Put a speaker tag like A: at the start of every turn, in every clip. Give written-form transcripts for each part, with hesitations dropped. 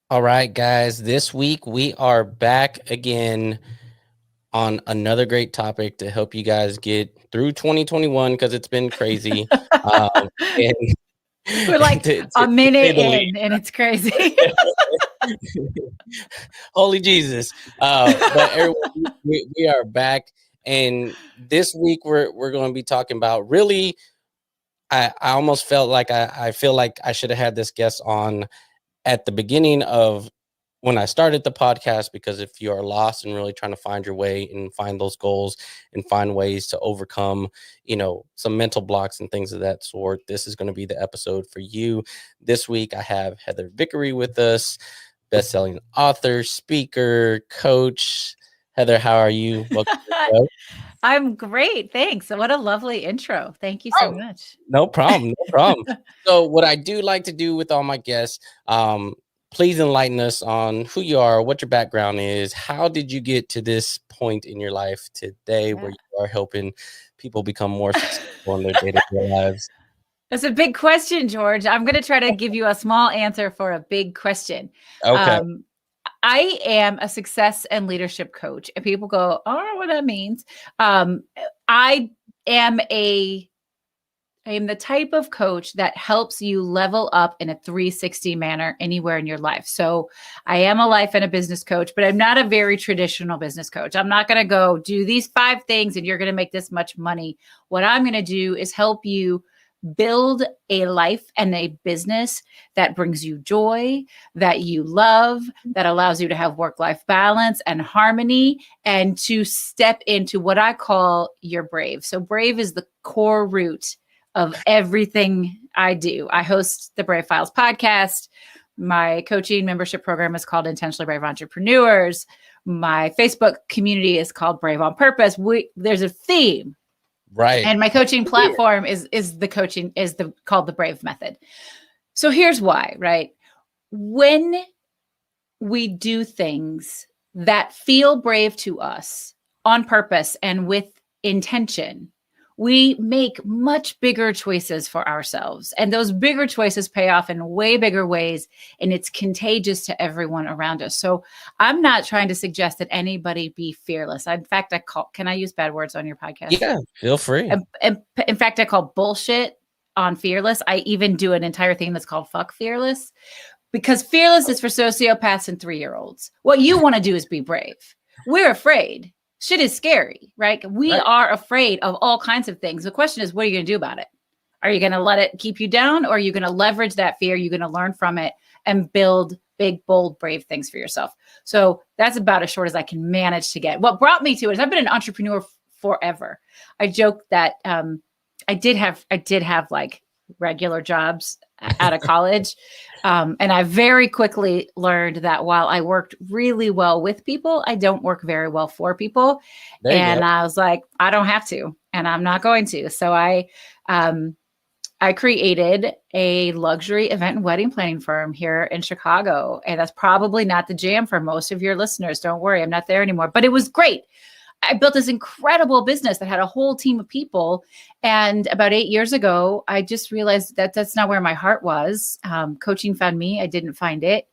A: All right, guys, this week we are back again on another great topic to help you guys get through 2021 because it's been crazy. And
B: We're like
A: to
B: a
A: say
B: minute
A: the least.
B: in and it's crazy.
A: Holy Jesus. But everyone, we are back. And this week we're going to be talking about really, I almost felt like I feel like I should have had this guest on at the beginning of when I started the podcast, because if you are lost and really trying to find your way and find those goals and find ways to overcome, some mental blocks and things of that sort, this is going to be the episode for you. This week, I have Heather Vickery with us, best-selling author, speaker, coach. Heather, how are you? Welcome to the show.
B: I'm great. Thanks. What a lovely intro. Thank you so
A: Oh,
B: much.
A: no problem. No problem. So, what I do like to do with all my guests, please enlighten us on who you are, what your background is. How did you get to this point in your life today where
B: Yeah.
A: you are helping people become more successful in their day to day lives?
B: That's a big question, George. I'm going to try to give you a small answer for a big question.
A: Okay.
B: Um, I am a success and leadership coach, and people go, "I don't know what that means." Um, I am a I am the type of coach that helps you level up in a 360 manner anywhere in your life. So I am a life and a business coach, but I'm not a very traditional business coach. I'm not going to go do these 5 things and you're going to make this much money. What I'm going to do is help you build a life and a business that brings you joy, that you love, that allows you to have work-life balance and harmony, and to step into what I call your brave. So brave is the core root of everything I do. I host the Brave Files podcast. My coaching membership program is called Intentionally Brave Entrepreneurs. My Facebook community is called Brave on Purpose. There's a theme,
A: Right.
B: and my coaching platform is called the Brave Method. So here's why, right? When we do things that feel brave to us on purpose and with intention, we make much bigger choices for ourselves. And those bigger choices pay off in way bigger ways. And it's contagious to everyone around us. So I'm not trying to suggest that anybody be fearless. In fact, can I use bad words on your podcast?
A: Yeah, feel free.
B: In fact, I call bullshit on fearless. I even do an entire thing that's called fuck fearless, because fearless is for sociopaths and 3-year-olds. What you want to do is be brave. We're afraid. Shit is scary, right? We
A: Right.
B: are afraid of all kinds of things. The question is, what are you going to do about it? Are you going to let it keep you down, or are you going to leverage that fear? You're going to learn from it and build big, bold, brave things for yourself. So that's about as short as I can manage to get. What brought me to it is I've been an entrepreneur forever. I joke that I did have like regular jobs out of college. And I very quickly learned that while I worked really well with people, I don't work very well for people.
A: There you go.
B: And I was like, I don't have to, and I'm not going to. So I created a luxury event and wedding planning firm here in Chicago. And that's probably not the jam for most of your listeners. Don't worry, I'm not there anymore. But it was great. I built this incredible business that had a whole team of people. And about 8 years ago, I just realized that that's not where my heart was. Coaching found me. I didn't find it.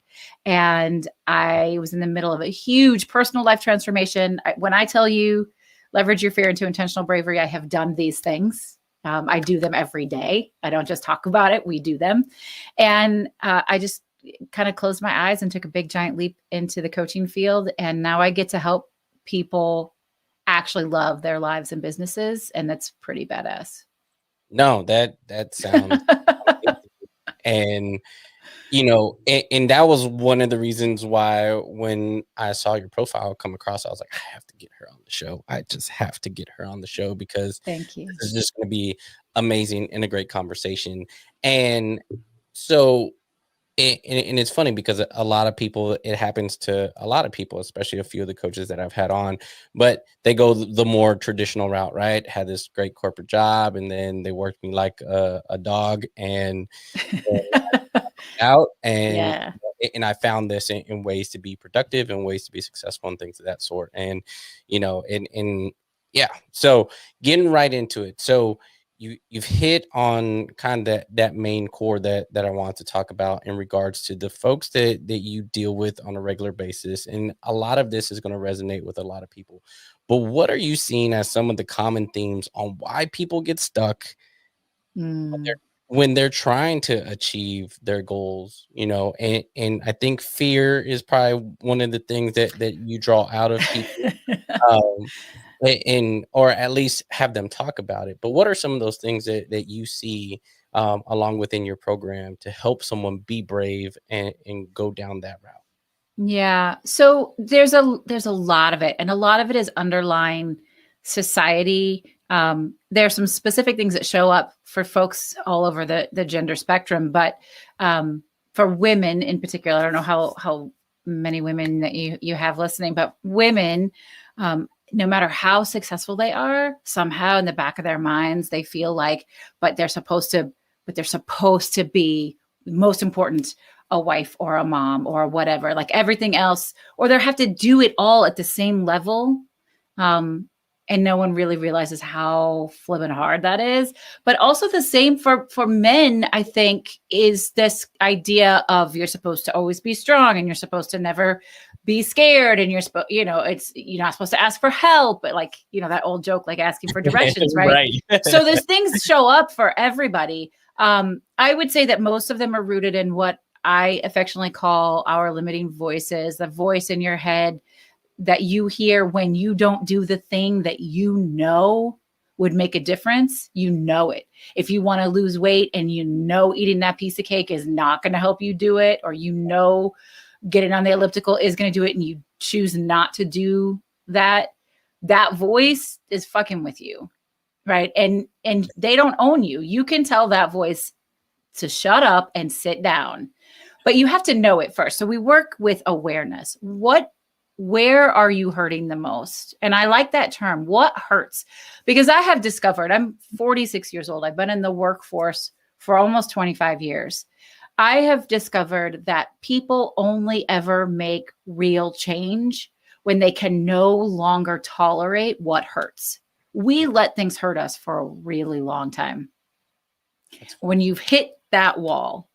B: And I was in the middle of a huge personal life transformation. When I tell you, leverage your fear into intentional bravery, I have done these things. I do them every day. I don't just talk about it. We do them. And I just kind of closed my eyes and took a big, giant leap into the coaching field. And now I get to help people actually love their lives and businesses, and that's pretty badass.
A: No, that sounds amazing. And and that was one of the reasons why when I saw your profile come across, I was like, I have to get her on the show. I just have to get her on the show because
B: Thank you.
A: this is just going to be amazing and a great conversation. And so, and it's funny because a lot of people, it happens to a lot of people, especially a few of the coaches that I've had on, but they go the more traditional route, right? Had this great corporate job, and then they worked me like a dog, and out
B: Yeah.
A: and I found this in ways to be productive and ways to be successful and things of that sort. And and yeah, so getting right into it. So you've hit on kind of that main core that I want to talk about in regards to the folks that you deal with on a regular basis, and a lot of this is going to resonate with a lot of people. But what are you seeing as some of the common themes on why people get stuck
B: Mm.
A: when they're trying to achieve their goals? And I think fear is probably one of the things that you draw out of people. Um, and or at least have them talk about it. But what are some of those things that you see along within your program to help someone be brave and go down that route?
B: Yeah. So there's a lot of it, and a lot of it is underlying society. There's some specific things that show up for folks all over the gender spectrum, but for women in particular, I don't know how many women that you have listening, but women, no matter how successful they are, somehow in the back of their minds they feel like, but they're supposed to be most important, a wife or a mom or whatever, like everything else, or they have to do it all at the same level. And no one really realizes how flippin' hard that is. But also the same for men, I think, is this idea of you're supposed to always be strong and you're supposed to never be scared, and you're not supposed to ask for help, but like, that old joke, like asking for directions, right?
A: Right.
B: So there's things show up for everybody. I would say that most of them are rooted in what I affectionately call our limiting voices, the voice in your head that you hear when you don't do the thing that would make a difference. It. If you want to lose weight and eating that piece of cake is not going to help you do it, or getting on the elliptical is going to do it, and you choose not to do that, that voice is fucking with you, right? And they don't own you. You can tell that voice to shut up and sit down, but you have to know it first. So we work with awareness. Where are you hurting the most? And I like that term, what hurts? Because I have discovered, I'm 46 years old. I've been in the workforce for almost 25 years. I have discovered that people only ever make real change when they can no longer tolerate what hurts. We let things hurt us for a really long time. When you've hit that wall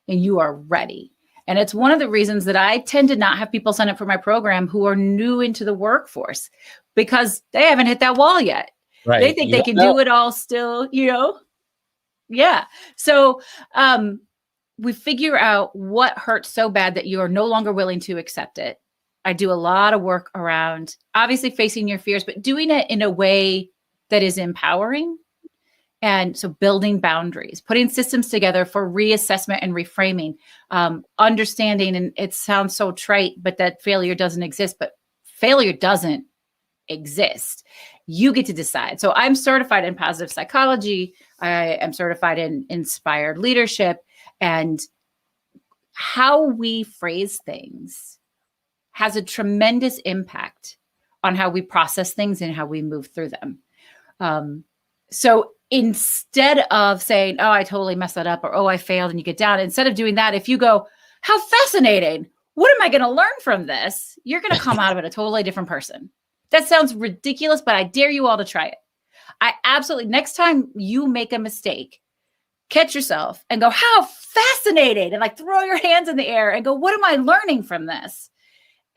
B: and you are ready. And it's one of the reasons that I tend to not have people sign up for my program who are new into the workforce, because they haven't hit that wall yet.
A: Right.
B: They think they can do it all still, Yeah. So we figure out what hurts so bad that you are no longer willing to accept it. I do a lot of work around obviously facing your fears, but doing it in a way that is empowering. And so building boundaries, putting systems together for reassessment and reframing, understanding, and it sounds so trite, but that failure doesn't exist, but failure doesn't exist. You get to decide. So I'm certified in positive psychology. I am certified in inspired leadership, and how we phrase things has a tremendous impact on how we process things and how we move through them. So instead of saying, oh, I totally messed that up, or, oh, I failed, and you get down, instead of doing that, if you go, how fascinating, what am I going to learn from this? You're going to come out of it a totally different person. That sounds ridiculous, but I dare you all to try it. I absolutely, next time you make a mistake, catch yourself and go, how fascinating, and like throw your hands in the air and go, what am I learning from this?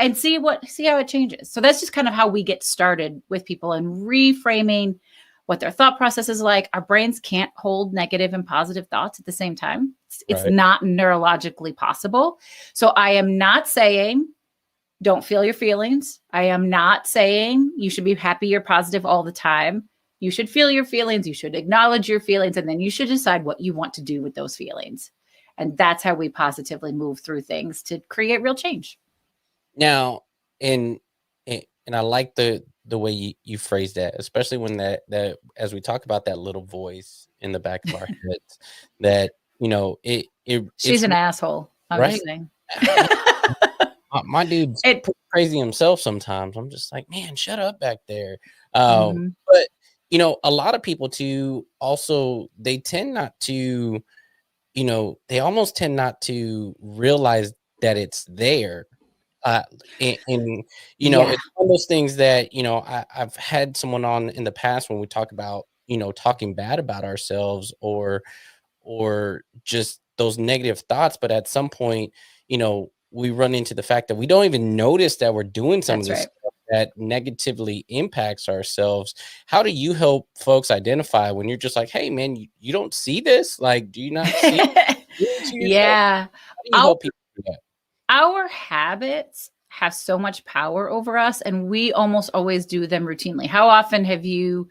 B: And see how it changes. So that's just kind of how we get started with people and reframing what their thought process is like. Our brains can't hold negative and positive thoughts at the same time. It's not neurologically possible. So I am not saying don't feel your feelings. I am not saying you should be happy or positive all the time. You should feel your feelings. You should acknowledge your feelings, and then you should decide what you want to do with those feelings. And that's how we positively move through things to create real change.
A: Now, and I like the way you phrase that, especially when that as we talk about that little voice in the back of our heads, that
B: she's an asshole. I'm
A: right?
B: just saying.
A: My dude's crazy himself sometimes. I'm just like, man, shut up back there. But a lot of people too, also, they tend not to, they almost tend not to realize that it's there. It's one of those things that, I've had someone on in the past when we talk about talking bad about ourselves, or just those negative thoughts. But at some point, we run into the fact that we don't even notice that we're doing some of
B: That's
A: this
B: right.
A: stuff that negatively impacts ourselves. How do you help folks identify when you're just like, hey man, you don't see this? Like, do you not see it to yourself?
B: Yeah.
A: How do you
B: Our
A: help people do that?
B: our habits have so much power over us, and we almost always do them routinely. How often have you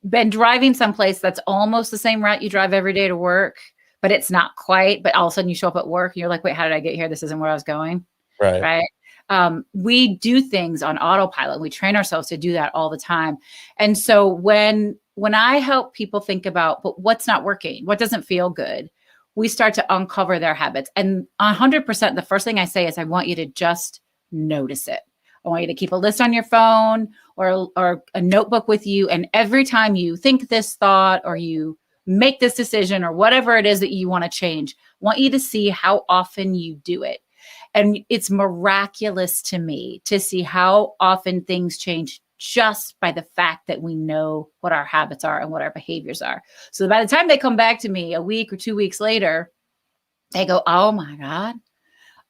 B: been driving someplace that's almost the same route you drive every day to work, but it's not quite, but all of a sudden you show up at work and you're like, wait, how did I get here? This isn't where I was going.
A: Right.
B: Right. We do things on autopilot. We train ourselves to do that all the time. And so when I help people think about, but what's not working, what doesn't feel good, we start to uncover their habits. And 100%, the first thing I say is, I want you to just notice it. I want you to keep a list on your phone or a notebook with you. And every time you think this thought or you make this decision or whatever it is that you want to change, I want you to see how often you do it. And it's miraculous to me to see how often things change just by the fact that we know what our habits are and what our behaviors are. So by the time they come back to me a week or 2 weeks later, they go, oh my God,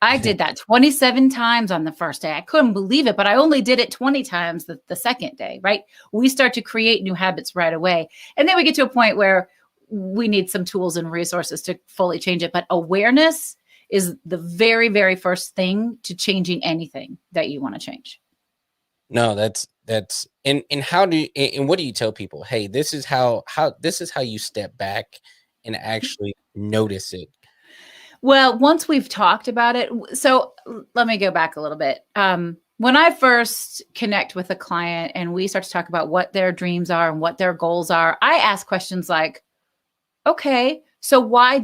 B: I did that 27 times on the first day. I couldn't believe it, but I only did it 20 times the second day, right? We start to create new habits right away. And then we get to a point where we need some tools and resources to fully change it. But awareness is the very, very first thing to changing anything that you want to change.
A: No, that's and how do you, and what do you tell people? Hey, this is how you step back and actually notice it.
B: Well, once we've talked about it, so let me go back a little bit. When I first connect with a client and we start to talk about what their dreams are and what their goals are, I ask questions like, okay, so why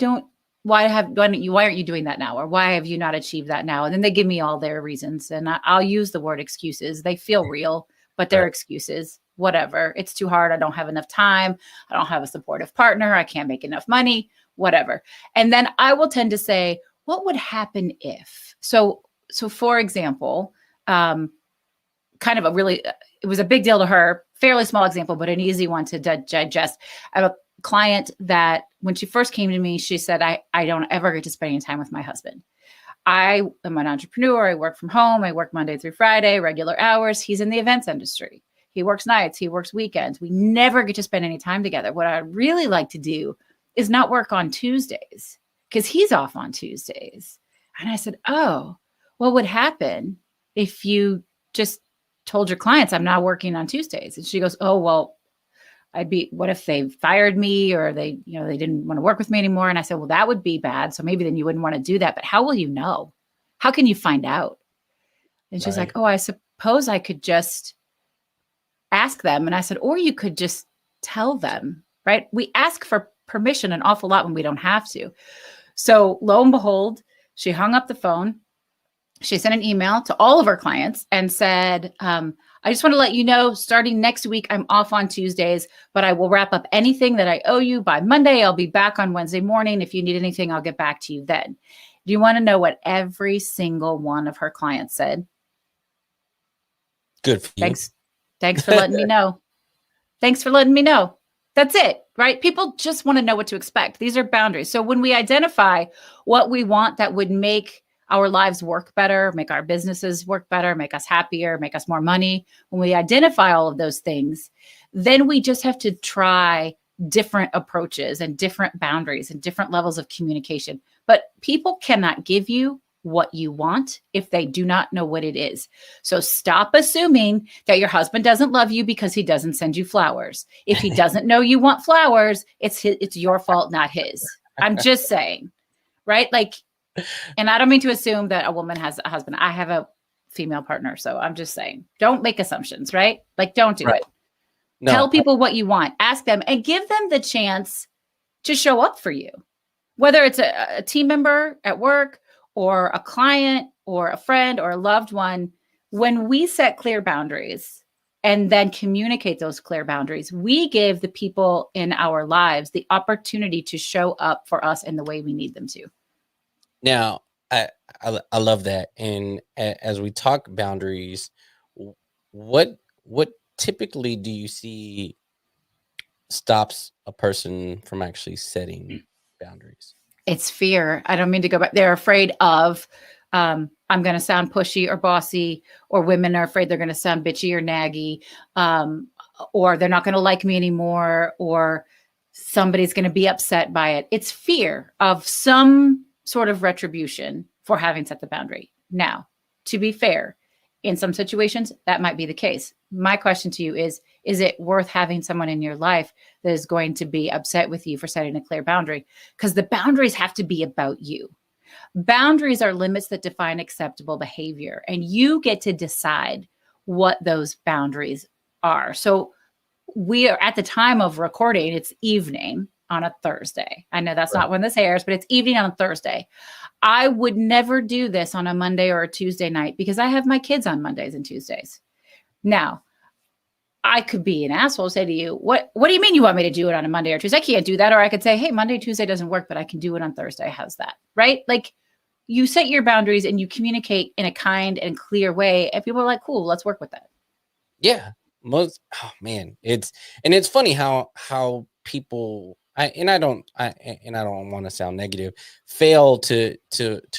B: aren't you doing that now? Or why have you not achieved that now? And then they give me all their reasons. And I'll use the word excuses. They feel real, but they're
A: Right.
B: excuses. Whatever. It's too hard. I don't have enough time. I don't have a supportive partner. I can't make enough money, whatever. And then I will tend to say, what would happen if? So for example, kind of it was a big deal to her, fairly small example, but an easy one to digest. I have a client that when she first came to me, she said, I don't ever get to spend any time with my husband. I am an entrepreneur. I work from home. I work Monday through Friday, regular hours. He's in the events industry. He works nights. He works weekends. We never get to spend any time together. What I'd really like to do is not work on Tuesdays because he's off on Tuesdays. And I said, oh, what would happen if you just told your clients I'm not working on Tuesdays? And she goes, oh, well, what if they fired me or they didn't want to work with me anymore? And I said, well, that would be bad. So maybe then you wouldn't want to do that. But how will you know? How can you find out? And she's like,
A: Right.
B: oh, I suppose I could just ask them. And I said, or you could just tell them, right? We ask for permission an awful lot when we don't have to. So lo and behold, she hung up the phone. She sent an email to all of her clients and said, I just want to let you know, starting next week, I'm off on Tuesdays, but I will wrap up anything that I owe you by Monday. I'll be back on Wednesday morning. If you need anything, I'll get back to you then. Do you want to know what every single one of her clients said?
A: Good for you.
B: Thanks for letting me know. Thanks for letting me know. That's it, right? People just want to know what to expect. These are boundaries. So when we identify what we want that would make our lives work better, make our businesses work better, make us happier, make us more money, when we identify all of those things, then we just have to try different approaches and different boundaries and different levels of communication. But people cannot give you what you want if they do not know what it is. So stop assuming that your husband doesn't love you because he doesn't send you flowers. If he doesn't know you want flowers, it's your fault, not his. I'm just saying, right? Like, and I don't mean to assume that a woman has a husband. I have a female partner. So I'm just saying, don't make assumptions, right? Like, don't do it.
A: No,
B: Tell people what you want, ask them, and give them the chance to show up for you. Whether it's a team member at work or a client or a friend or a loved one, when we set clear boundaries and then communicate those clear boundaries, we give the people in our lives the opportunity to show up for us in the way we need them to.
A: now I love that. And as we talk boundaries, what typically do you see stops a person from actually setting boundaries?
B: It's fear. I don't mean to go back. They're afraid of, I'm going to sound pushy or bossy, or women are afraid they're going to sound bitchy or naggy, or they're not going to like me anymore, or somebody's going to be upset by it. It's fear of some sort of retribution for having set the boundary. Now, to be fair, in some situations, that might be the case. My question to you is it worth having someone in your life that is going to be upset with you for setting a clear boundary? Because the boundaries have to be about you. Boundaries are limits that define acceptable behavior, and you get to decide what those boundaries are. So we are at the time of recording, it's evening on a Thursday. I know that's not when this airs, but it's evening on a Thursday. I would never do this on a Monday or a Tuesday night because I have my kids on Mondays and Tuesdays. Now, I could be an asshole, say to you, what do you mean you want me to do it on a Monday or Tuesday? I can't do that. Or I could say, hey, Monday, Tuesday doesn't work, but I can do it on Thursday. How's that? Right? Like, you set your boundaries and you communicate in a kind and clear way. And people are like, cool, let's work with that.
A: Yeah. Oh man. It's funny how people, I don't want to sound negative, fail to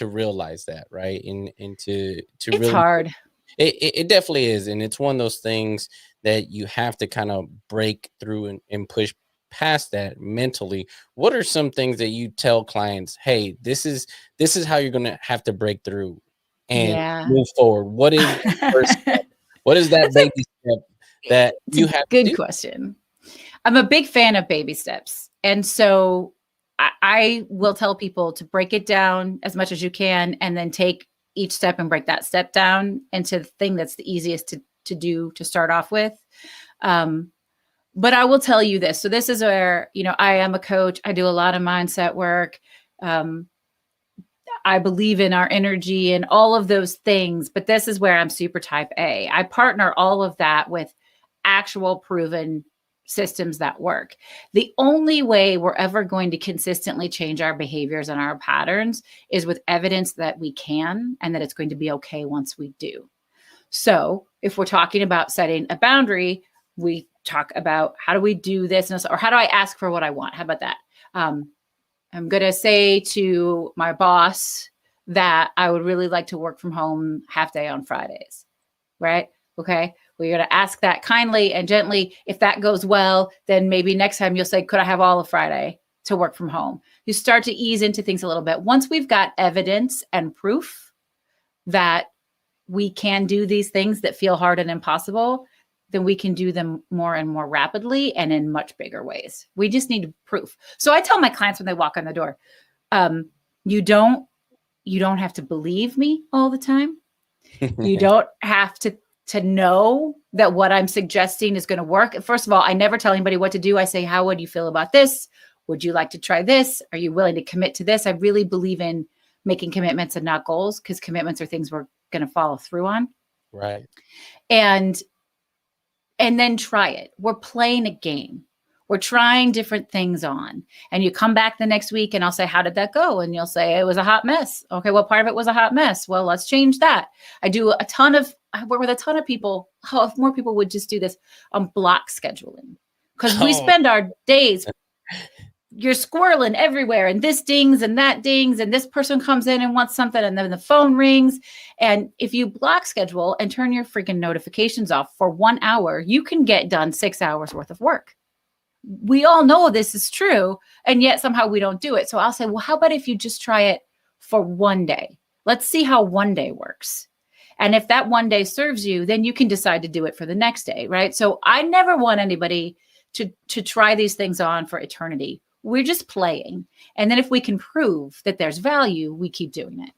A: realize that, right? And to
B: it's
A: really
B: hard.
A: It definitely is. And it's one of those things that you have to kind of break through and push past that mentally. What are some things that you tell clients, hey, this is how you're going to have to break through and move forward? What is that first step? What is that baby step that you have to do?
B: Good question. I'm a big fan of baby steps. And so I will tell people to break it down as much as you can, and then take each step and break that step down into the thing that's the easiest to do to start off with. But I will tell you this. So this is where, I am a coach. I do a lot of mindset work. I believe in our energy and all of those things, but this is where I'm super type A. I partner all of that with actual proven systems that work. The only way we're ever going to consistently change our behaviors and our patterns is with evidence that we can, and that it's going to be okay once we do. So if we're talking about setting a boundary, we talk about how do we do this, or how do I ask for what I want? How about that? I'm going to say to my boss that I would really like to work from home half day on Fridays, right? Okay. We're going to ask that kindly and gently. If that goes well, then maybe next time you'll say, could I have all of Friday to work from home? You start to ease into things a little bit. Once we've got evidence and proof that we can do these things that feel hard and impossible, then we can do them more and more rapidly and in much bigger ways. We just need proof. So I tell my clients when they walk in the door, you don't have to believe me all the time. You don't have to know that what I'm suggesting is going to work. First of all, I never tell anybody what to do. I say, how would you feel about this? Would you like to try this? Are you willing to commit to this? I really believe in making commitments and not goals, because commitments are things we're going to follow through on.
A: Right.
B: And then try it. We're playing a game. We're trying different things on. And you come back the next week and I'll say, how did that go? And you'll say, it was a hot mess. Okay, well, part of it was a hot mess. Well, let's change that. I work with a ton of people. Oh, if more people would just do this on block scheduling. Because we spend our days, you're squirreling everywhere, and this dings and that dings, and this person comes in and wants something, and then the phone rings. And if you block schedule and turn your freaking notifications off for 1 hour, you can get done 6 hours worth of work. We all know this is true, and yet somehow we don't do it. So I'll say, well, how about if you just try it for 1 day? Let's see how 1 day works. And if that 1 day serves you, then you can decide to do it for the next day, right? So I never want anybody to try these things on for eternity. We're just playing. And then if we can prove that there's value, we keep doing it.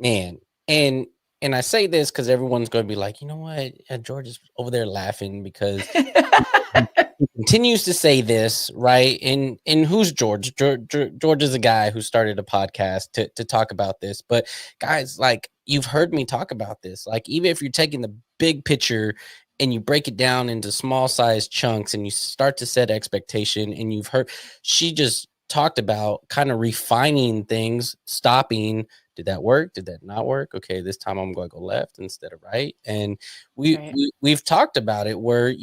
A: Man. And I say this because everyone's going to be like, you know what? George is over there laughing because he continues to say this, right? And who's George? George is a guy who started a podcast to talk about this. But guys, like, you've heard me talk about this. Like, even if you're taking the big picture and you break it down into small size chunks and you start to set expectation, and you've heard, she just talked about kind of refining things, stopping, Did that work? Did that not work? Okay, this time I'm going to go left instead of right. And
B: Right.
A: we've talked about it where,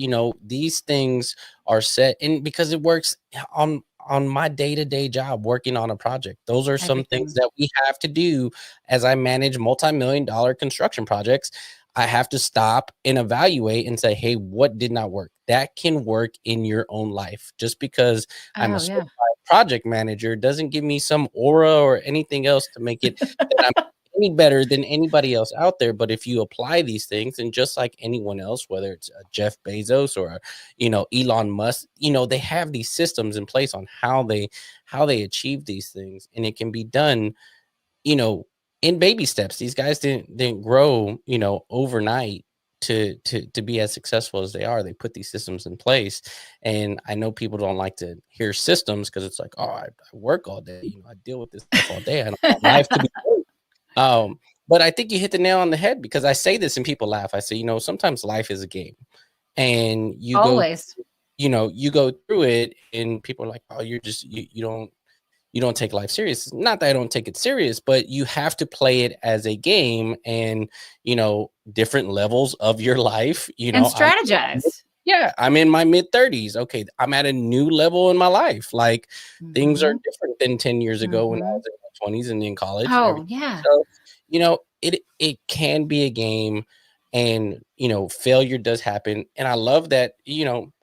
A: these things are set, and because it works on my day-to-day job working on a project. Those are some things
B: Everything.
A: that we have to do as I manage multi-million dollar construction projects. I have to stop and evaluate and say, hey, what did not work? That can work in your own life. Just because I'm a
B: Oh, yeah.
A: certified project manager doesn't give me some aura or anything else to make it that I'm any better than anybody else out there. But if you apply these things, and just like anyone else, whether it's Jeff Bezos or Elon Musk, they have these systems in place on how they achieve these things, and it can be done you know, in baby steps. These guys didn't grow, overnight to be as successful as they are. They put these systems in place. And I know people don't like to hear systems because it's like, oh, I work all day, I deal with this stuff all day. I don't want life to be great. But I think you hit the nail on the head, because I say this and people laugh. I say, sometimes life is a game, and
B: Always.
A: you go through it, and people are like, oh, you're just you don't take life serious. Not that I don't take it serious, but you have to play it as a game, and different levels of your life.
B: And strategize.
A: I'm in my mid 30s. Okay, I'm at a new level in my life. Like, things are
B: Mhm.
A: different than 10 years ago when I
B: Mhm.
A: was in my 20s and in college and
B: Oh,
A: everything.
B: yeah.
A: So, it can be a game, and failure does happen. And I love that.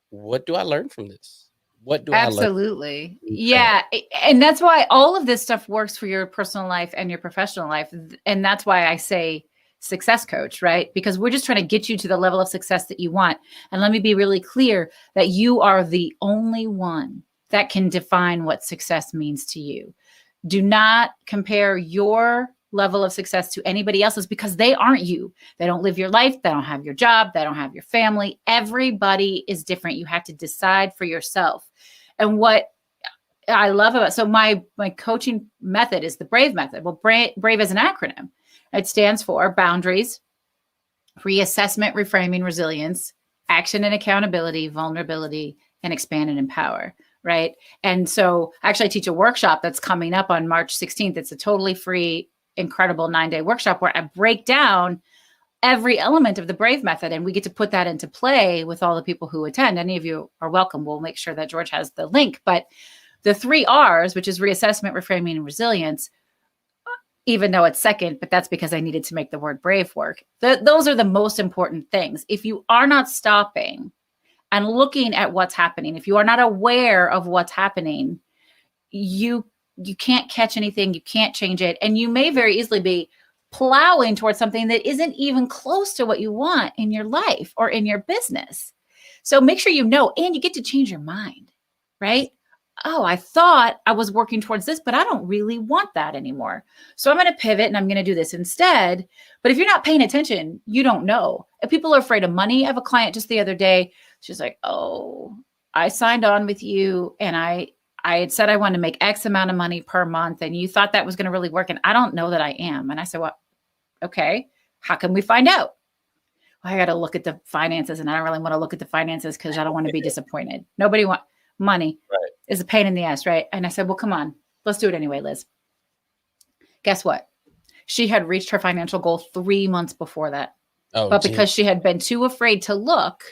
A: What do I learn from this? What do I learn
B: Absolutely.
A: from fail?
B: Yeah. And that's why all of this stuff works for your personal life and your professional life. And that's why I say success coach, right? Because we're just trying to get you to the level of success that you want. And let me be really clear that you are the only one that can define what success means to you. Do not compare your level of success to anybody else's, because they aren't you. They don't live your life. They don't have your job. They don't have your family. Everybody is different. You have to decide for yourself. And what I love about, so my coaching method is the BRAVE method. Well, BRAVE is an acronym. It stands for boundaries, reassessment, reframing, resilience, action and accountability, vulnerability, and expand and empower. Right. And so actually I teach a workshop that's coming up on March 16th. It's a totally free, incredible 9-day workshop where I break down every element of the BRAVE method, and we get to put that into play with all the people who attend. Any of you are welcome. We'll make sure that George has the link. But the 3 R's, which is reassessment, reframing, and resilience, even though it's second, but that's because I needed to make the word brave work. Those are the most important things. If you are not stopping and looking at what's happening, if you are not aware of what's happening, you can't catch anything, you can't change it, and you may very easily be plowing towards something that isn't even close to what you want in your life or in your business. So make sure you know, and you get to change your mind, right? Oh, I thought I was working towards this, but I don't really want that anymore. So I'm going to pivot and I'm going to do this instead. But if you're not paying attention, you don't know. If people are afraid of money, I have a client just the other day. She's like, oh, I signed on with you and I had said I wanted to make X amount of money per month, and you thought that was going to really work. And I don't know that I am. And I said, well, okay, how can we find out? Well, I got to look at the finances, and I don't really want to look at the finances because I don't want to be disappointed. Nobody want money
A: Right.
B: is a pain in the ass, right? And I said, well, come on, let's do it anyway, Liz. Guess what? She had reached her financial goal 3 months before that.
A: Oh,
B: But
A: geez.
B: because she had been too afraid to look,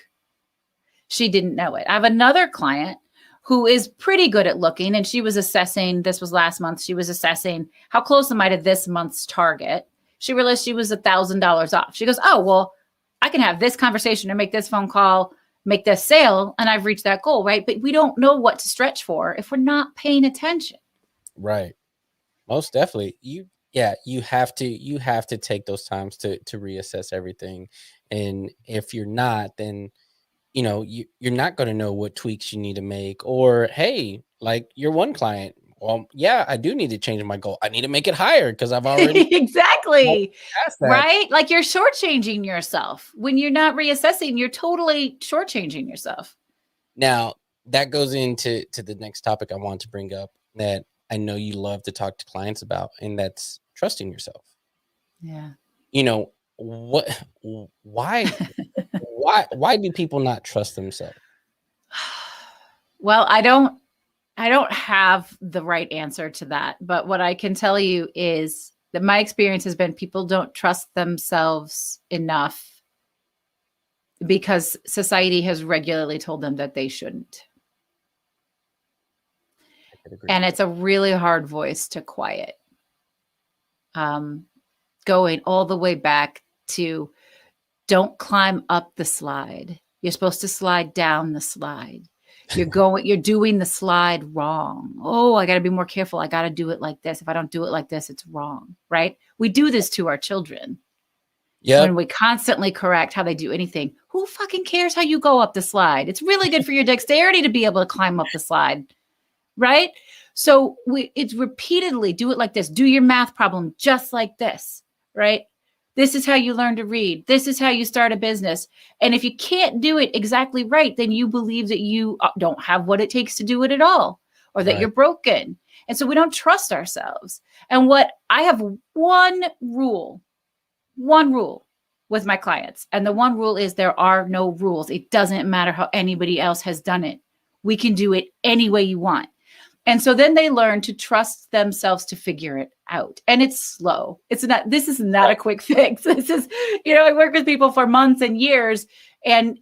B: she didn't know it. I have another client who is pretty good at looking, and she was assessing, this was last month, she was assessing how close am I to this month's target. She realized she was $1,000 off. She goes, oh, well, I can have this conversation or make this phone call, make this sale, and I've reached that goal, right? But we don't know what to stretch for if we're not paying attention.
A: Right. Most definitely. You have to take those times to reassess everything. And if you're not, then you're not going to know what tweaks you need to make. Or, hey, like your one client, well, yeah, I do need to change my goal. I need to make it higher because I've already
B: Exactly.
A: passed that.
B: Right? Like you're shortchanging yourself. When you're not reassessing, you're totally shortchanging yourself.
A: Now, that goes into the next topic I want to bring up that I know you love to talk to clients about, and that's trusting yourself.
B: Yeah.
A: What why do people not trust themselves?
B: Well, I don't have the right answer to that, but what I can tell you is that my experience has been people don't trust themselves enough because society has regularly told them that they shouldn't.
A: I could agree
B: And
A: with
B: it's a really hard voice to quiet. Going all the way back to don't climb up the slide. You're supposed to slide down the slide. You're doing the slide wrong. Oh, I got to be more careful. I got to do it like this. If I don't do it like this, it's wrong, right? We do this to our children.
A: Yep.
B: When we constantly correct how they do anything. Who fucking cares how you go up the slide? It's really good for your dexterity to be able to climb up the slide, right? So it's repeatedly do it like this. Do your math problem just like this, right? This is how you learn to read. This is how you start a business. And if you can't do it exactly right, then you believe that you don't have what it takes to do it at all, or that
A: Right.
B: you're broken. And so we don't trust ourselves. And what I have one rule with my clients. And the one rule is there are no rules. It doesn't matter how anybody else has done it. We can do it any way you want. And so then they learn to trust themselves to figure it out. And it's slow. This is not a quick fix. This is, I work with people for months and years and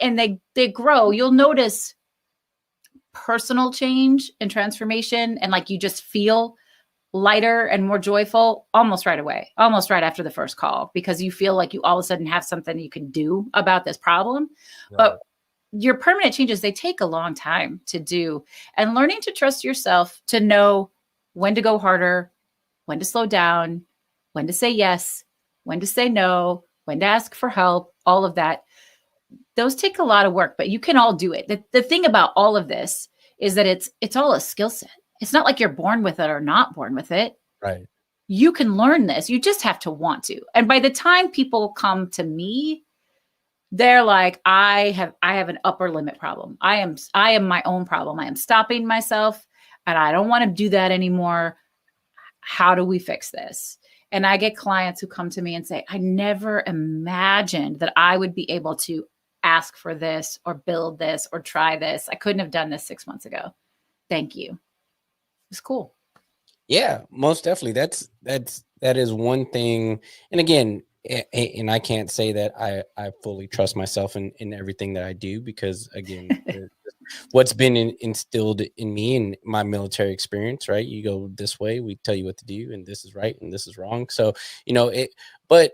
B: they grow. You'll notice personal change and transformation. And like you just feel lighter and more joyful almost right away, almost right after the first call, because you feel like you all of a sudden have something you can do about this problem. Right. But your permanent changes, they take a long time to do. And learning to trust yourself to know when to go harder, when to slow down, when to say yes, when to say no, when to ask for help, all of that. Those take a lot of work, but you can all do it. The thing about all of this is that it's all a skill set. It's not like you're born with it or not born with it.
A: Right.
B: You can learn this. You just have to want to. And by the time people come to me, they're like, I have an upper limit problem. I am my own problem. I am stopping myself and I don't want to do that anymore. How do we fix this? And I get clients who come to me and say, I never imagined that I would be able to ask for this or build this or try this. I couldn't have done this 6 months ago. Thank you. It's cool.
A: Yeah, most definitely. That is one thing. And again, and I can't say that I fully trust myself in everything that I do, because again, what's been instilled in me in my military experience, right? You go this way, we tell you what to do, and this is right and this is wrong. So, but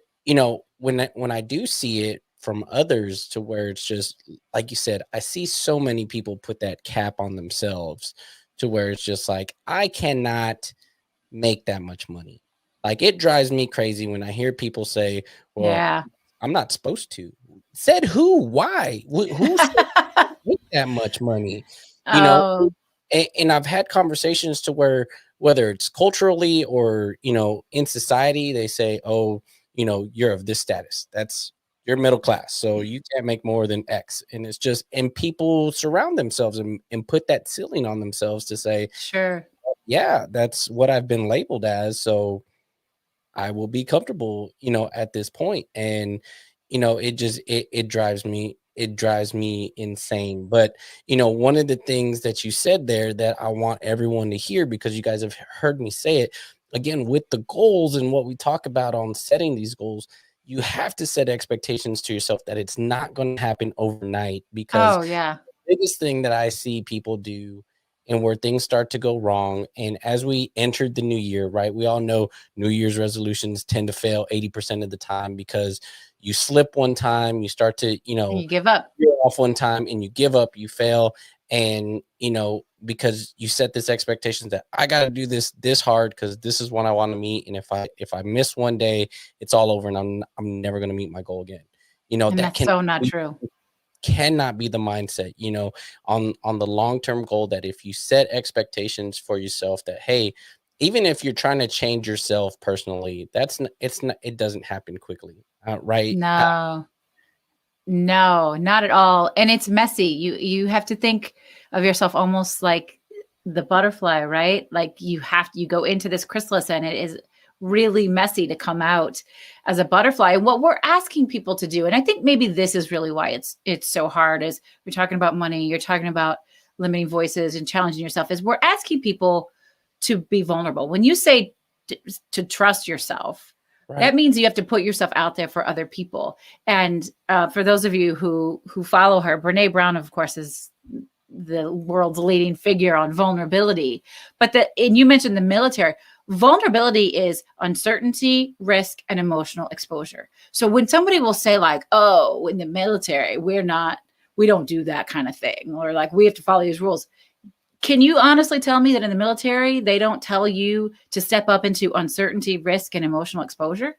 A: when I do see it from others, to where it's just like you said, I see so many people put that cap on themselves to where it's just like, I cannot make that much money. Like, it drives me crazy when I hear people say, well, yeah, I'm not supposed to. Said who? Why? Who's make that much money? And I've had conversations to where, whether it's culturally or, in society, they say, oh, you're of this status. You're middle class, so you can't make more than X. And it's just, and people surround themselves and put that ceiling on themselves to say, sure, yeah, that's what I've been labeled as. So I will be comfortable, at this point. And, it drives me insane. But, one of the things that you said there that I want everyone to hear, because you guys have heard me say it again, with the goals and what we talk about on setting these goals, you have to set expectations to yourself that it's not going to happen overnight. Because the biggest thing that I see people do, and where things start to go wrong, and as we entered the new year, right, we all know New Year's resolutions tend to fail 80% of the time, because you slip one time, you start to, and you
B: give up
A: off one time, and you give up, you fail. And, because you set this expectation that I got to do this hard, because this is what I want to meet. And if I miss one day, it's all over, and I'm never going to meet my goal again.
B: And that's so not true.
A: Cannot be the mindset, on the long-term goal, that if you set expectations for yourself, that, hey, even if you're trying to change yourself personally, it doesn't happen quickly. Right?
B: No, not at all. And it's messy. You have to think of yourself almost like the butterfly, right? Like you go into this chrysalis, and it is really messy to come out as a butterfly. And what we're asking people to do, and I think maybe this is really why it's so hard, is we're talking about money, you're talking about limiting voices and challenging yourself, is we're asking people to be vulnerable. When you say to trust yourself.
A: Right.
B: That means you have to put yourself out there for other people. And for those of you who follow her, Brene Brown, of course, is the world's leading figure on vulnerability. But and you mentioned the military. Vulnerability is uncertainty, risk, and emotional exposure. So when somebody will say like, "Oh, in the military, we don't do that kind of thing," or like, "We have to follow these rules." Can you honestly tell me that in the military, they don't tell you to step up into uncertainty, risk, and emotional exposure?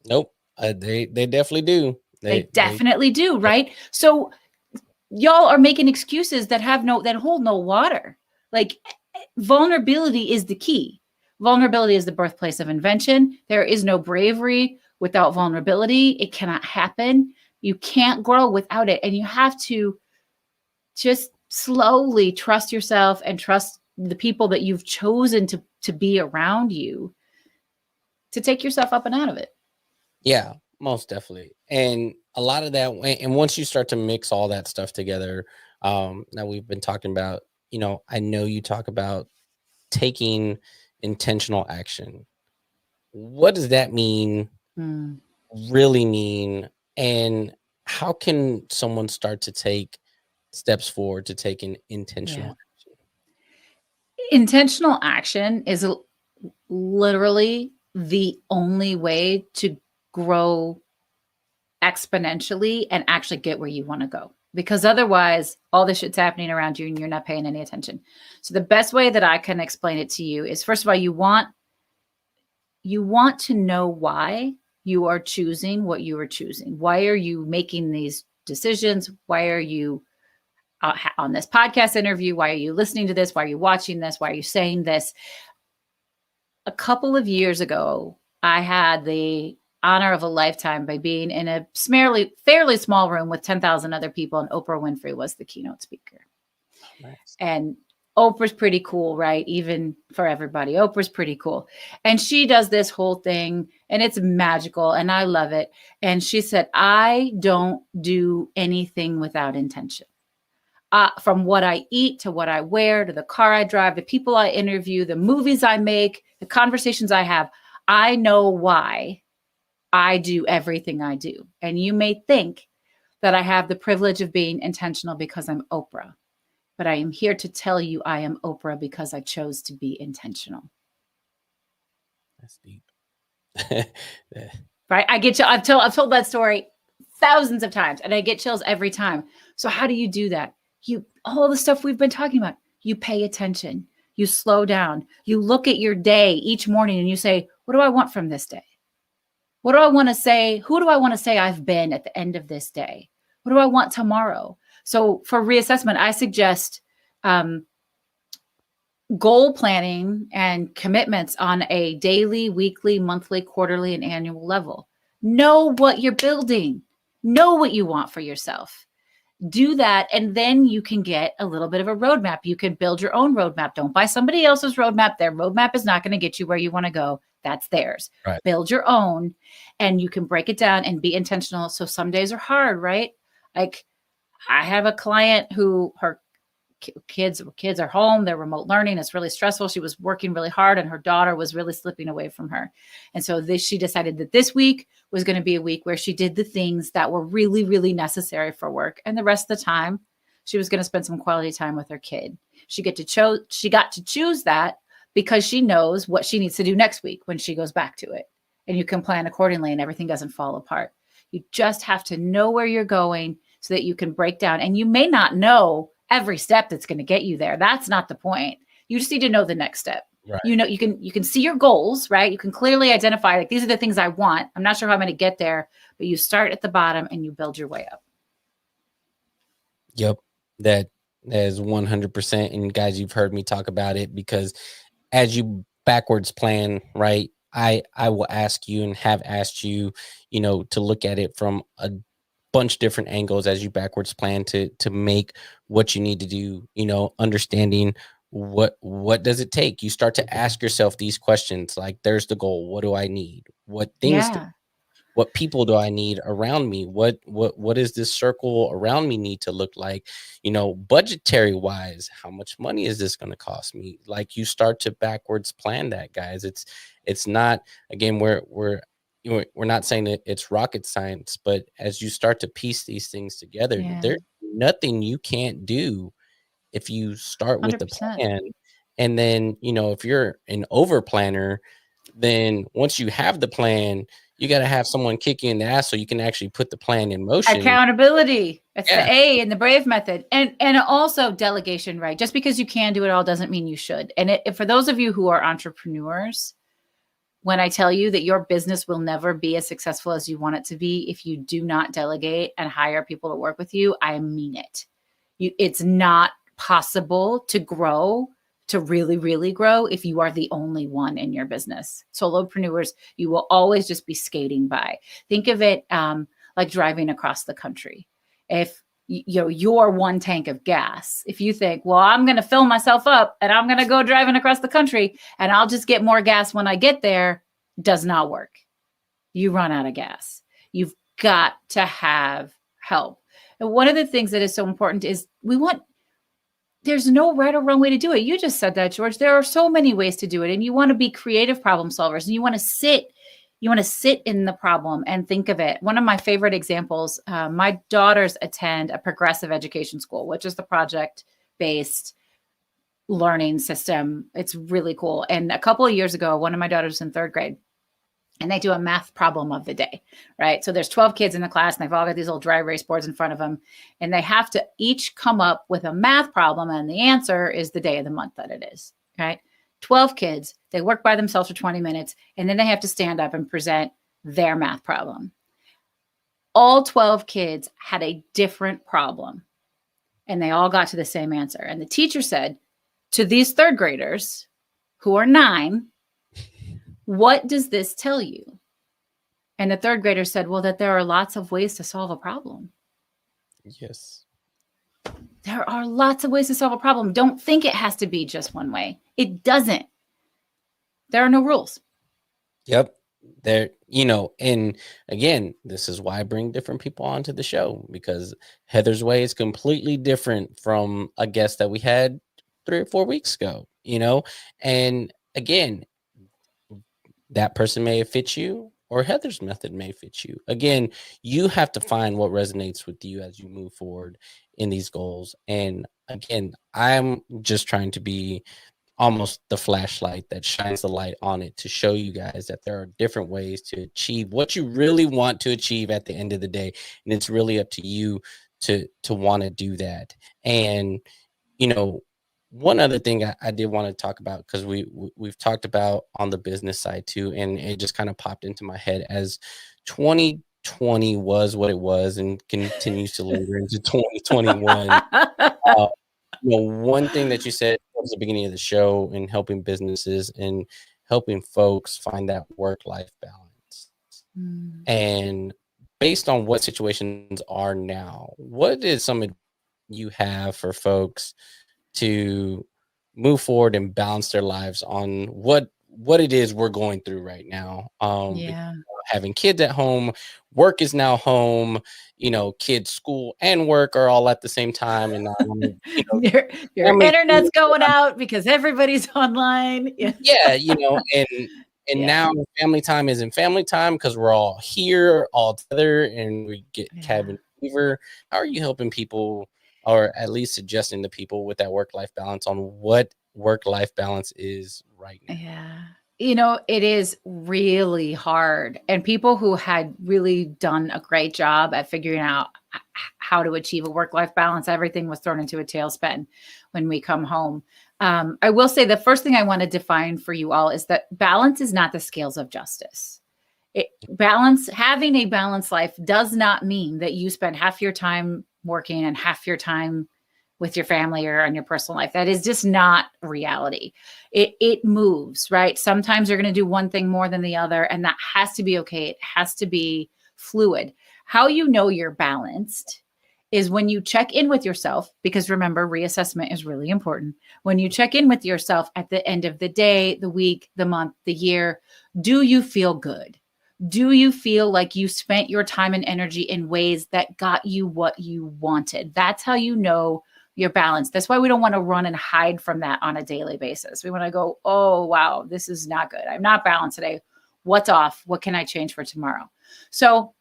A: Nope. They definitely do.
B: They definitely do, right? So y'all are making excuses that hold no water. Like, vulnerability is the key. Vulnerability is the birthplace of invention. There is no bravery without vulnerability. It cannot happen. You can't grow without it. And you have to just slowly trust yourself and trust the people that you've chosen to be around you to take yourself up and out of it.
A: Yeah, most definitely. And a lot of that, and once you start to mix all that stuff together, that we've been talking about, I know you talk about taking intentional action. What does that mean? Really mean? And how can someone start to take steps forward to take an intentional action?
B: Intentional action is literally the only way to grow exponentially and actually get where you want to go, because otherwise all this shit's happening around you and you're not paying any attention. So the best way that I can explain it to you is, first of all, you want to know why you are choosing what you are choosing. Why are you making these decisions? Why are you on this podcast interview? Why are you listening to this? Why are you watching this? Why are you saying this? A couple of years ago, I had the honor of a lifetime by being in a fairly small room with 10,000 other people, and Oprah Winfrey was the keynote speaker.
A: Oh, nice.
B: And Oprah's pretty cool, right? Even for everybody, Oprah's pretty cool. And she does this whole thing and it's magical and I love it. And she said, "I don't do anything without intention. From what I eat to what I wear to the car I drive, the people I interview, the movies I make, the conversations I have, I know why I do everything I do." And you may think that I have the privilege of being intentional because I'm Oprah, but I am here to tell you I am Oprah because I chose to be intentional.
A: That's deep.
B: Right? I've told that story thousands of times and I get chills every time. So how do you do that? All the stuff we've been talking about, you pay attention, you slow down, you look at your day each morning and you say, what do I want from this day? What do I want to say? Who do I want to say I've been at the end of this day? What do I want tomorrow? So for reassessment, I suggest goal planning and commitments on a daily, weekly, monthly, quarterly, and annual level. Know what you're building. Know what you want for yourself. Do that, and then you can get a little bit of a roadmap. You can build your own roadmap. Don't buy somebody else's roadmap. Their roadmap is not going to get you where you want to go. That's theirs.
A: Right.
B: Build your own, and you can break it down and be intentional. So some days are hard, right? Like I have a client who her kids are home. They're remote learning. It's really stressful. She was working really hard and her daughter was really slipping away from her. And so she decided that this week was going to be a week where she did the things that were really, really necessary for work. And the rest of the time, she was going to spend some quality time with her kid. She got to choose that because she knows what she needs to do next week when she goes back to it. And you can plan accordingly and everything doesn't fall apart. You just have to know where you're going so that you can break down. And you may not know every step that's going to get you there. That's not the point. You just need to know the next step.
A: Right.
B: You can see your goals, right? You can clearly identify, like, these are the things I want. I'm not sure how I'm going to get there, but you start at the bottom and you build your way up.
A: Yep. That is 100%. And guys, you've heard me talk about it because as you backwards plan, right? I will ask you and have asked you, to look at it from a bunch of different angles as you backwards plan to make what you need to do, understanding what does it take. You start to ask yourself these questions, like, there's the goal. What do I need? What things What people do I need around me? What does this circle around me need to look like? Budgetary wise, how much money is this going to cost me? Like, you start to backwards plan that, guys. It's not, again, we're not saying that it's rocket science, but as you start to piece these things together,
B: Yeah.
A: there's nothing you can't do if you start with the
B: 100%.
A: plan. And then, if you're an over planner, then once you have the plan, you got to have someone kick you in the ass so you can actually put the plan in motion.
B: Accountability. That's
A: Yeah.
B: the A in the BRAVE method. And also delegation, right? Just because you can do it all doesn't mean you should. And for those of you who are entrepreneurs, when I tell you that your business will never be as successful as you want it to be if you do not delegate and hire people to work with you, I mean it. It's not possible to grow, to really, really grow, if you are the only one in your business. Solopreneurs, you will always just be skating by. Think of it like driving across the country. If you're one tank of gas, if you think, well, I'm going to fill myself up and I'm going to go driving across the country and I'll just get more gas when I get there, does not work. You run out of gas. You've got to have help. And one of the things that is so important is there's no right or wrong way to do it. You just said that, George. There are so many ways to do it. And you want to be creative problem solvers, and you want to sit in the problem and think of it. One of my favorite examples, my daughters attend a progressive education school, which is the project-based learning system. It's really cool. And a couple of years ago, one of my daughters was in 3rd grade, and they do a math problem of the day, right? So there's 12 kids in the class, and they've all got these little dry erase boards in front of them, and they have to each come up with a math problem, and the answer is the day of the month that it is, right? 12 kids, they work by themselves for 20 minutes, and then they have to stand up and present their math problem. All 12 kids had a different problem, and they all got to the same answer. And the teacher said to these 3rd graders who are 9, what does this tell you? And the 3rd grader said, well, that there are lots of ways to solve a problem.
A: Yes.
B: There are lots of ways to solve a problem. Don't think it has to be just one way. It doesn't. There are no rules.
A: Yep. And again, this is why I bring different people onto the show, because Heather's way is completely different from a guest that we had 3 or 4 weeks ago, and again, that person may fit you, or Heather's method may fit you. Again, you have to find what resonates with you as you move forward in these goals. And again, I'm just trying to be almost the flashlight that shines the light on it to show you guys that there are different ways to achieve what you really want to achieve at the end of the day. And it's really up to you to want to do that. And, one other thing I did want to talk about, because we've talked about on the business side too, and it just kind of popped into my head as 2020 was what it was and continues to linger into 2021. One thing that you said at the beginning of the show in helping businesses and helping folks find that work-life balance. And based on what situations are now, what is some advice you have for folks to move forward and balance their lives on what it is we're going through right now? Having kids at home, work is now home, kids, school and work are all at the same time. And
B: your internet's going out because everybody's online.
A: And now family time isn't family time because we're all here all together and we get cabin fever. How are you helping people, or at least suggesting to people with that work-life balance, on what work-life balance is right now?
B: Yeah. It is really hard. And people who had really done a great job at figuring out how to achieve a work-life balance, everything was thrown into a tailspin when we come home. I will say the first thing I want to define for you all is that balance is not the scales of justice. Having a balanced life does not mean that you spend half your time working and half your time with your family or on your personal life. That is just not reality. It moves, right? Sometimes you're going to do one thing more than the other, and that has to be okay. It has to be fluid. How you know you're balanced is when you check in with yourself, because remember, reassessment is really important. When you check in with yourself at the end of the day, the week, the month, the year, do you feel good? Do you feel like you spent your time and energy in ways that got you what you wanted? That's how you know you're balanced. That's why we don't want to run and hide from that on a daily basis. We want to go, oh, wow, this is not good. I'm not balanced today. What's off? What can I change for tomorrow? So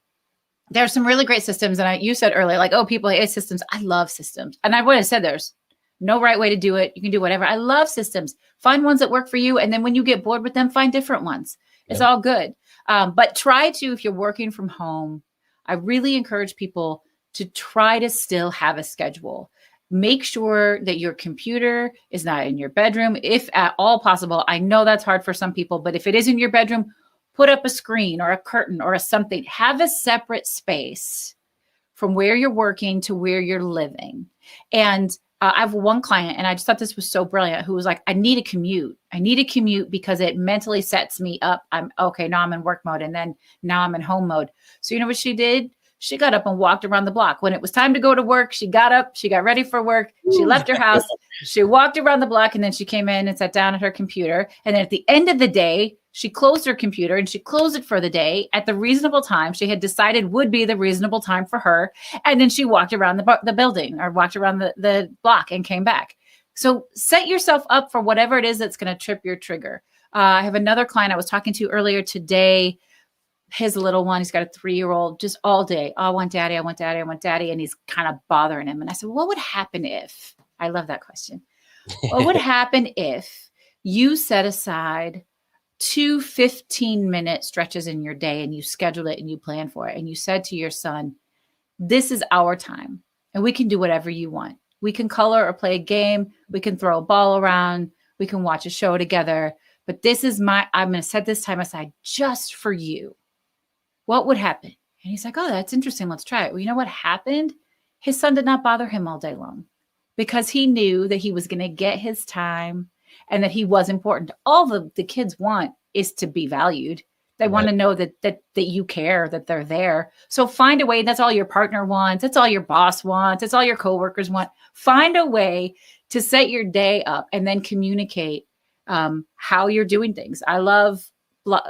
B: there's some really great systems. And you said earlier, like, oh, people hate systems. I love systems. And I would have said there's no right way to do it. You can do whatever. I love systems. Find ones that work for you. And then when you get bored with them, find different ones. It's all good. But try to, if you're working from home, I really encourage people to try to still have a schedule. Make sure that your computer is not in your bedroom, if at all possible. I know that's hard for some people, but if it is in your bedroom, put up a screen or a curtain or something. Have a separate space from where you're working to where you're living. And I have one client, and I just thought this was so brilliant, who was like, I need a commute. I need a commute because it mentally sets me up. I'm okay. Now I'm in work mode. And then now I'm in home mode. So you know what she did? She got up and walked around the block. When it was time to go to work, she got up, she got ready for work. She left her house. She walked around the block, and then she came in and sat down at her computer. And then at the end of the day, she closed her computer and she closed it for the day at the reasonable time she had decided would be the reasonable time for her. And then she walked around the building or walked around the block and came back. So set yourself up for whatever it is that's going to trip your trigger. I have another client I was talking to earlier today. His little one, he's got a 3-year-old, just all day. Oh, I want daddy, I want daddy, I want daddy. And he's kind of bothering him. And I said, what would happen if, I love that question. What would happen if you set aside 2 15-minute stretches in your day and you scheduled it and you planned for it and you said to your son, this is our time and we can do whatever you want. We can color or play a game. We can throw a ball around. We can watch a show together. But this is I'm going to set this time aside just for you. What would happen? And he's like, oh, that's interesting. Let's try it. Well, you know what happened? His son did not bother him all day long because he knew that he was going to get his time and that he was important. All the kids want is to be valued. They want to know that you care, that they're there. So find a way. That's all your partner wants. That's all your boss wants. That's all your coworkers want. Find a way to set your day up and then communicate how you're doing things. I love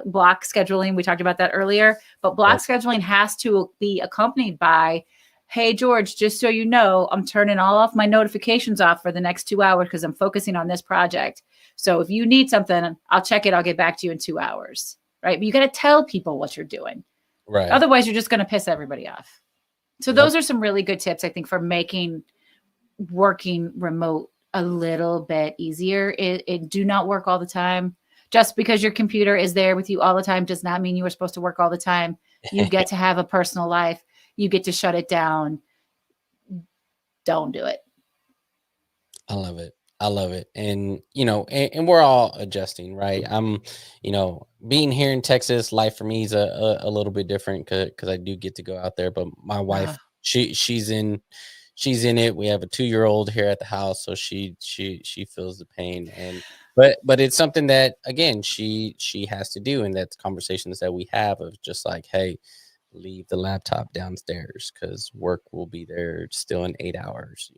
B: block scheduling. We talked about that earlier, but block scheduling has to be accompanied by, hey, George, just so you know, I'm turning all of my notifications off for the next 2 hours because I'm focusing on this project. So if you need something, I'll check it. I'll get back to you in 2 hours. Right. But you got to tell people what you're doing. Right. Otherwise, you're just going to piss everybody off. So those are some really good tips, I think, for making working remote a little bit easier. It do not work all the time. Just because your computer is there with you all the time does not mean you were supposed to work all the time. You get to have a personal life. You get to shut it down. Don't do it.
A: I love it. I love it. And, and we're all adjusting, right? I'm, being here in Texas, life for me is a little bit different because I do get to go out there. But my wife, she's in it. We have a 2-year-old here at the house. So she feels the pain. And, but it's something that, again, she has to do. And that's conversations that we have of just like, hey, leave the laptop downstairs because work will be there still in 8 hours,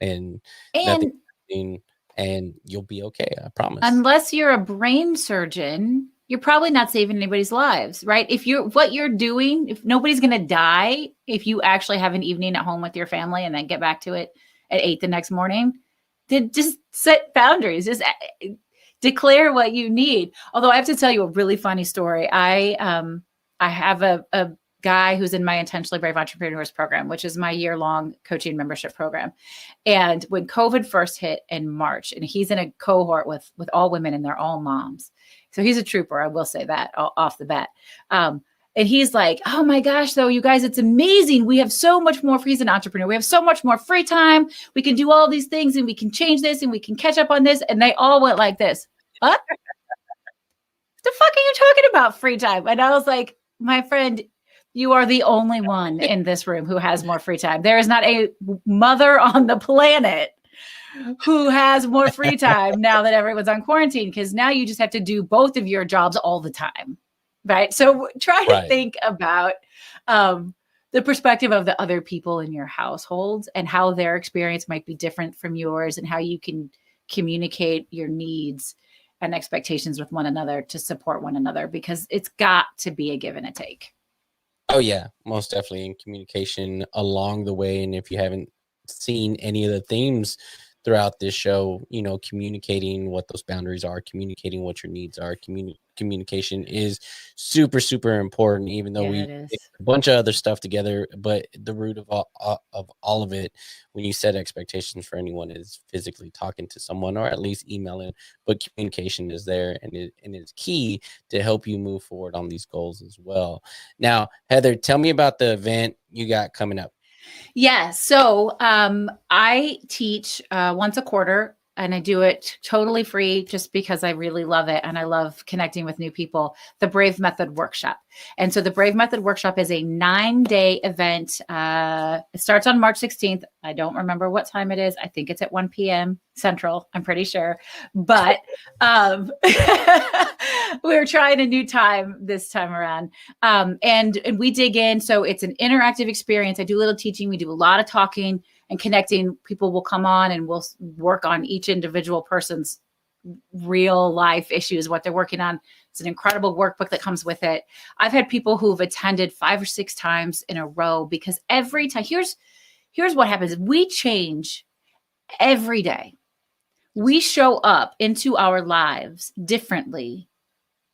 A: and nothing, and you'll be okay. I promise.
B: Unless you're a brain surgeon, you're probably not saving anybody's lives, right? If nobody's going to die, if you actually have an evening at home with your family and then get back to it at 8 the next morning, then just set boundaries. Just declare what you need. Although I have to tell you a really funny story. I have a guy who's in my Intentionally Brave Entrepreneurs program, which is my year-long coaching membership program. And when COVID first hit in March, and he's in a cohort with all women and they're all moms. So he's a trooper. I will say that off the bat. And he's like, oh my gosh, though, you guys, it's amazing. We have so much more. He's an entrepreneur. We have so much more free time. We can do all these things and we can change this and we can catch up on this. And they all went like this. What? The fuck are you talking about free time? And I was like, my friend, you are the only one in this room who has more free time. There is not a mother on the planet who has more free time now that everyone's on quarantine, because now you just have to do both of your jobs all the time, right? So try to think about the perspective of the other people in your household and how their experience might be different from yours and how you can communicate your needs and expectations with one another to support one another, because it's got to be a give and a take.
A: Oh yeah, most definitely in communication along the way. And if you haven't seen any of the themes throughout this show, communicating what those boundaries are, communicating what your needs are, communication is super, super important, even though
B: Yeah,
A: we
B: it is.
A: mix a bunch of other stuff together. But the root of all of it, when you set expectations for anyone, is physically talking to someone or at least emailing. But communication is there, and it's key to help you move forward on these goals as well. Now, Heather, tell me about the event you got coming up.
B: Yeah. So I teach once a quarter, and I do it totally free just because I really love it. And I love connecting with new people, the Brave Method Workshop. And so the Brave Method Workshop is a 9-day event. It starts on March 16th. I don't remember what time it is. I think it's at 1 p.m. Central. I'm pretty sure. But we're trying a new time this time around. And we dig in. So it's an interactive experience. I do a little teaching. We do a lot of talking and connecting. People will come on and we'll work on each individual person's real life issues, what they're working on. It's an incredible workbook that comes with it. I've had people who've attended 5 or 6 times in a row, because every time, here's what happens. We change every day. We show up into our lives differently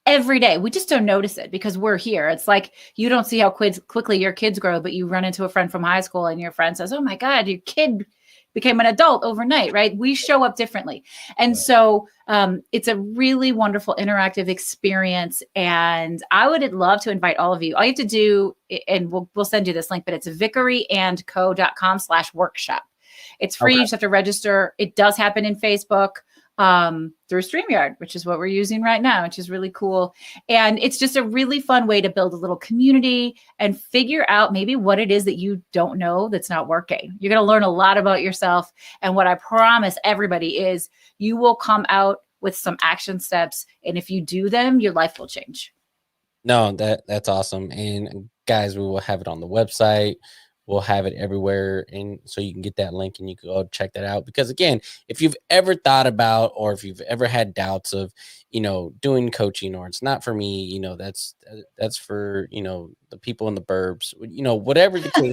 B: every day. We just don't notice it because we're here. It's like you don't see how quickly your kids grow, but you run into a friend from high school and your friend says, "Oh my God, your kid became an adult overnight," right? We show up differently. And so it's a really wonderful interactive experience. And I would love to invite all of you. All you have to do, and we'll send you this link, but it's vickeryandco.com/workshop. It's free.
A: Okay.
B: You just have to register. It does happen in Facebook through StreamYard, which is what we're using right now, which is really cool. And it's just a really fun way to build a little community and figure out maybe what it is that you don't know that's not working. You're going to learn a lot about yourself. And what I promise everybody is you will come out with some action steps. And if you do them, your life will change.
A: No, that's awesome. And guys, we will have it on the website. We'll have it everywhere. And so you can get that link and you can go check that out. Because again, if you've ever thought about, or if you've ever had doubts of, doing coaching, or it's not for me, that's for, the people in the burbs, whatever the case,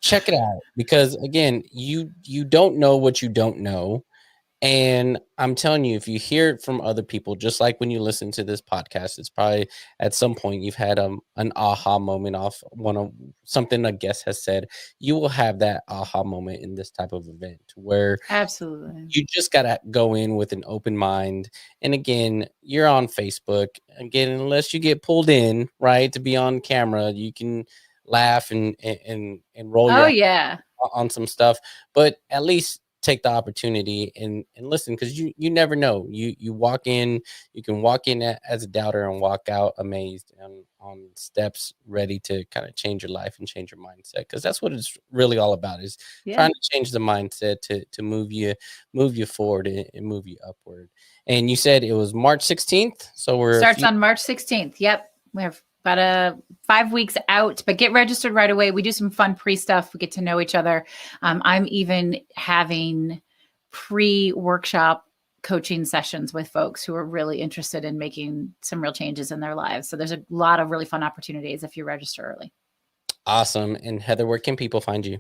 A: check it out. Because again, you don't know what you don't know. And I'm telling you, if you hear it from other people, just like when you listen to this podcast, it's probably at some point you've had an aha moment off one of something a guest has said. You will have that aha moment in this type of event where
B: absolutely
A: you just got to go in with an open mind. And again, you're on Facebook. Again, unless you get pulled in, right, to be on camera, you can laugh and roll your
B: yeah
A: on some stuff, but at least take the opportunity and listen, because you never know. You walk in, you can walk in as a doubter and walk out amazed and on steps ready to kind of change your life and change your mindset, because that's what it's really all about, is trying to change the mindset to move you forward and move you upward. And you said it was March 16th, so
B: starts on March 16th. Yep, we have about 5 weeks out, but get registered right away. We do some fun pre-stuff. We get to know each other. I'm even having pre-workshop coaching sessions with folks who are really interested in making some real changes in their lives. So there's a lot of really fun opportunities if you register early.
A: Awesome. And Heather, where can people find you?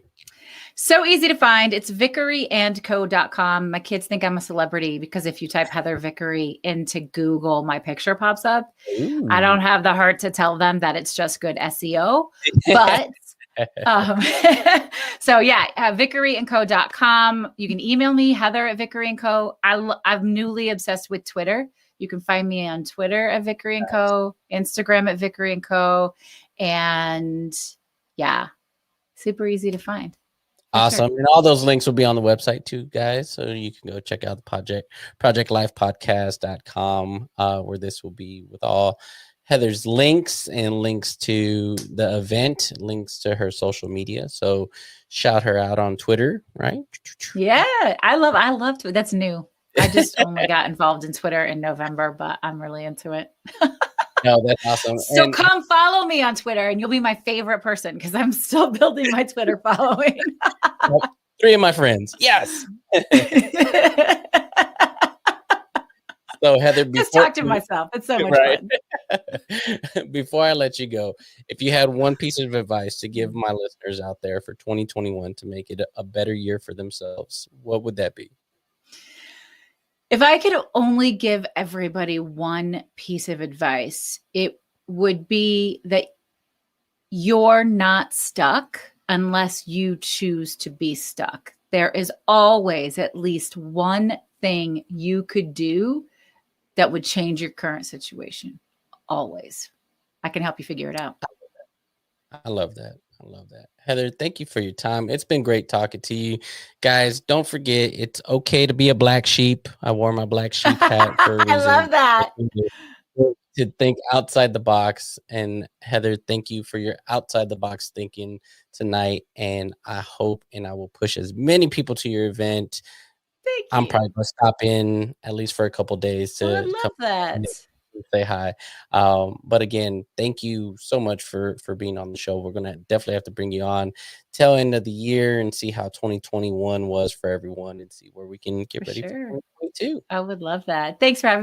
B: So easy to find. It's vickeryandco.com. My kids think I'm a celebrity because if you type Heather Vickery into Google, my picture pops up. Ooh. I don't have the heart to tell them that it's just good SEO, but so yeah, vickeryandco.com. You can email me, Heather at Vickery&Co. I'm newly obsessed with Twitter. You can find me on Twitter at Vickery&Co, Instagram at Vickery&Co, and yeah, super easy to find.
A: Awesome. Sure. And all those links will be on the website too, guys. So you can go check out the projectlifepodcast.com, where this will be with all Heather's links and links to the event, links to her social media. So shout her out on Twitter, right?
B: Yeah, I love Twitter. That's new. I just only got involved in Twitter in November, but I'm really into it.
A: No, that's awesome.
B: So come follow me on Twitter and you'll be my favorite person because I'm still building my Twitter following.
A: 3 of my friends. Yes. So Heather,
B: Just
A: before
B: talk to myself. It's so much
A: right.
B: fun.
A: Before I let you go, if you had one piece of advice to give my listeners out there for 2021 to make it a better year for themselves, what would that be?
B: If I could only give everybody one piece of advice, it would be that you're not stuck unless you choose to be stuck. There is always at least one thing you could do that would change your current situation. Always. I can help you figure it out.
A: I love that. I love that. Heather, thank you for your time. It's been great talking to you. Guys, don't forget it's okay to be a black sheep. I wore my black sheep hat for a
B: I love
A: reason.
B: that.
A: To think outside the box. And Heather, thank you for your outside the box thinking tonight. And I hope and I will push as many people to your event.
B: Thank
A: I'm
B: you.
A: probably gonna stop in at least for a couple days
B: Oh, I
A: to come
B: love that.
A: say hi. But again, thank you so much for being on the show. We're gonna definitely have to bring you on tail end of the year and see how 2021 was for everyone and see where we can get
B: For
A: ready for
B: sure.
A: 2022.
B: I would love that. Thanks for having